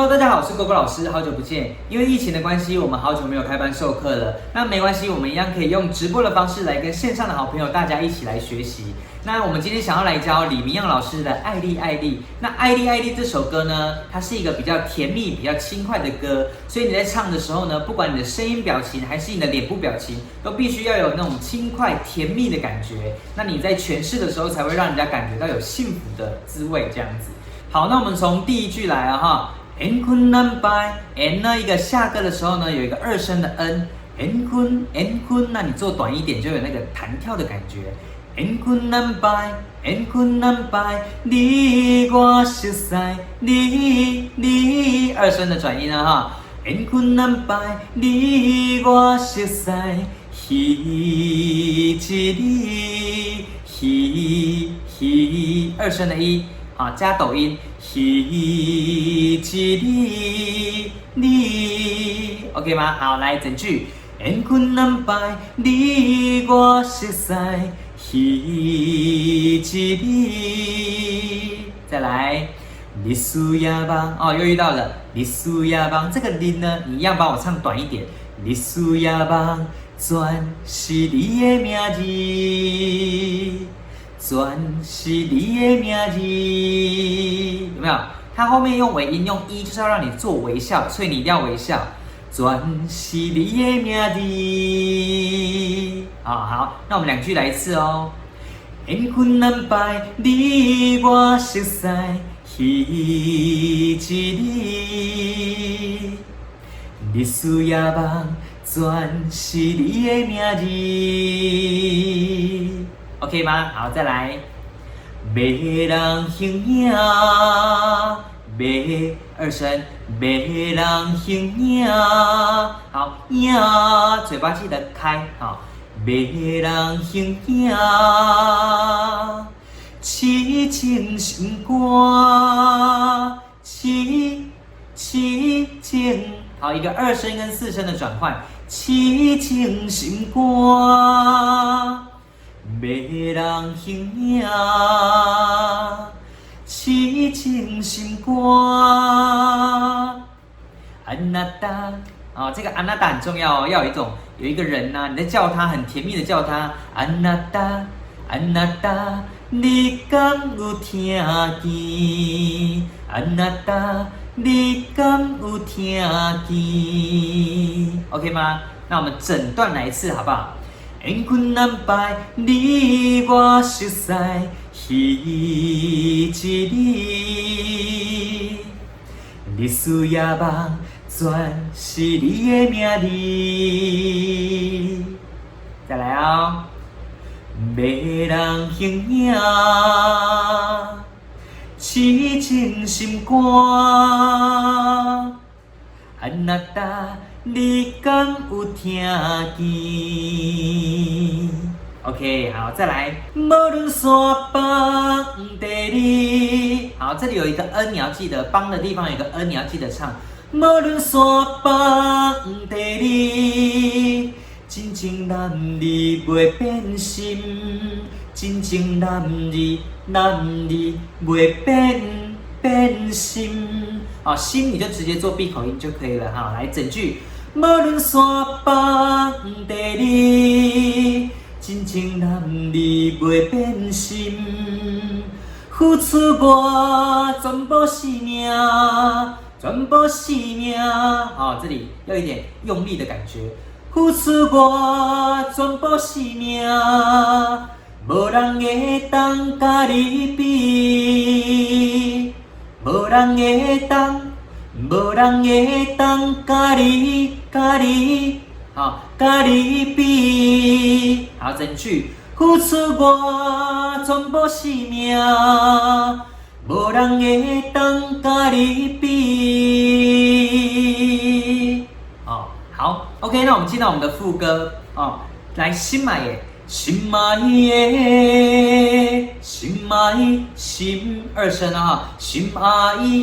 大家好，我是狗狗老师，好久不见。因为疫情的关系，我们好久没有开班授课了。那没关系，我们一样可以用直播的方式来跟线上的好朋友大家一起来学习。那我们今天想要来教李明阳老师的《爱丽爱丽》。那《爱丽爱丽》这首歌呢，它是一个比较甜蜜、比较轻快的歌，所以你在唱的时候呢，不管你的声音表情还是你的脸部表情，都必须要有那种轻快甜蜜的感觉。那你在诠释的时候，才会让人家感觉到有幸福的滋味，这样子。好，那我们从第一句来啊哈。N 坤 N 白 N 呢一个下歌的时候呢，有一个二声的 N 坤 N 坤，那你做短一点就有那个弹跳的感觉。N 坤 N 白 N 坤 N 白，你我熟悉，你二声的转音啊哈。N 坤 N 白，你我熟悉，二声的一。好，加抖音，一你 ，OK 吗？好，来整句。缘分安排，你我熟悉，一再来，你需要帮哦，又遇到了，你需要帮这个你呢，你一样帮我唱短一点。你需要帮，全是你的名字。全是你的名字，有没有？它后面用尾音用一，就是要让你做微笑，所以你一定要微笑。全是你的名字。好，那我们两句来一次哦。缘分安排，你我熟悉，一你需要帮，全是你的名字。OK 吗？好，再来。袂人形影，袂二声，袂人形影。好，影嘴巴记得开。好，袂人形影，痴情心肝，痴情。好，一个二声跟四声的转换，痴情心肝。袂人形影，痴情心肝。安娜达，这个安娜达很重要哦，要有一个人呐，你在叫他，很甜蜜的叫他，安娜达，安娜达，你敢有听见？安娜达，你敢有听见 ？OK 吗？那我们整段来一次，好不好？缘分安排，你我熟悉，一你需要帮，全是你的名字。再来哦，袂人形影，痴情心肝。安娜达，你敢有听见 ？OK， 好，再来。无论山崩地裂，好，这里有一个 N， 你要记得，帮的地方有一个 N， 你要记得唱。无论山崩地裂，真情男儿袂变心，真情男儿袂变心。好，心你就直接做闭口音就可以了哈。来，整句。无论山崩地裂，真情男儿袂变心。付出我全部生命，全部生命。好，这里要一点用力的感觉。付出我全部生命，无人会当甲你比，无人会当。无人会当甲你好，甲你比。好，整句。付出我全部生命，无人会当甲你比。好 ，OK， 那我们进到我们的副歌来，心买耶。心买耶，心买心二声啊，心买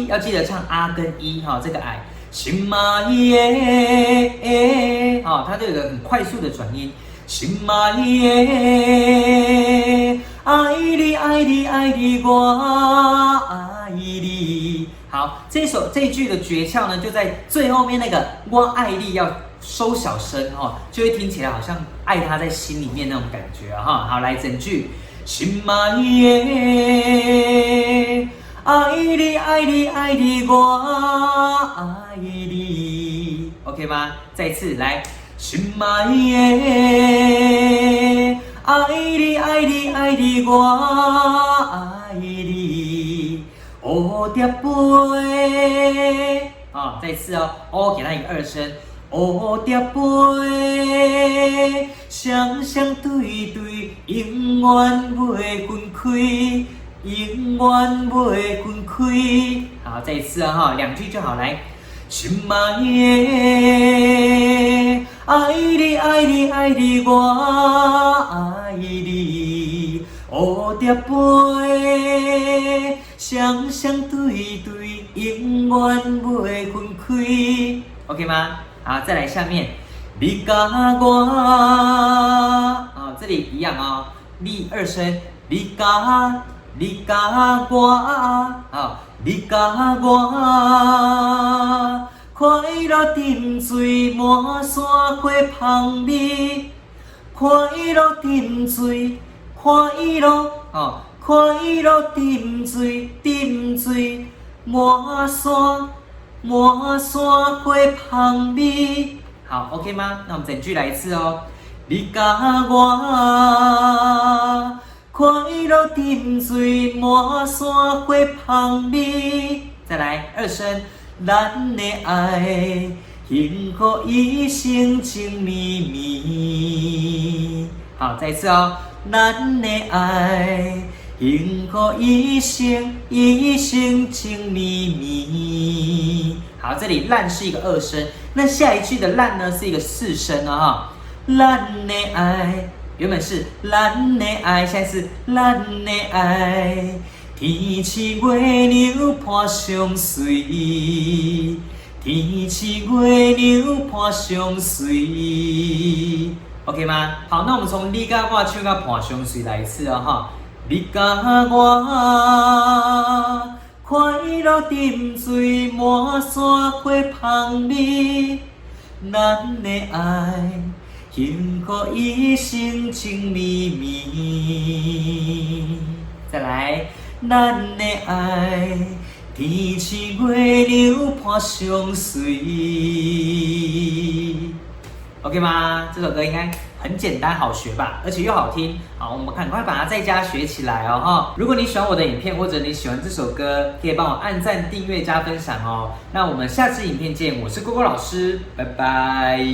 要记得唱啊跟一哈，这个爱心买耶，它就有一个很快速的转音，心买耶，爱你爱你爱你我爱你，好，这一句的诀窍呢，就在最后面那个我爱你要收小声哈，就会听起来好像爱他在心里面那种感觉哈。好，来整句，心爱的，爱你爱你爱你我爱你 ，OK 吗？再次来，心爱的，爱你爱你爱你我爱你。蝴蝶飞，再次哦，给它一个二声。蝴蝶飞，双双对对，永远袂分开，永远袂分开。好，再一次2句就好，来。心爱的，爱你爱你爱你我爱你。蝴蝶飞，双双对对，永远袂分开 ，OK 吗？好，再来下面，你甲我，这里一样你二声，你甲我，你甲我，快乐沉醉满山花香味，快乐沉醉。快乐沉醉满山花香味。好 ，OK 吗？那我们整句来一次哦。你甲我，快乐沉醉满山花香味。再来二声，咱的爱幸福一生情绵绵。好，再一次哦。咱的爱，幸福一生一生情绵绵。好，这里烂是一个二声，那下一句的烂呢是一个四声咱的爱原本是咱的爱，现在是咱的爱。天赐月亮伴相随，天赐月亮伴相随。OK 吗？好，那我们从你甲我唱到伴相随来一次你甲我，快乐沉醉满山花香味，咱的爱幸福一生情绵绵。再来，咱的爱天赐月亮伴相随。OK 吗？这首歌应该很简单好学吧，而且又好听。好，我们赶快把它在家学起来哦如果你喜欢我的影片，或者你喜欢这首歌，可以帮我按赞、订阅、加分享哦。那我们下次影片见，我是郭郭老师，拜拜。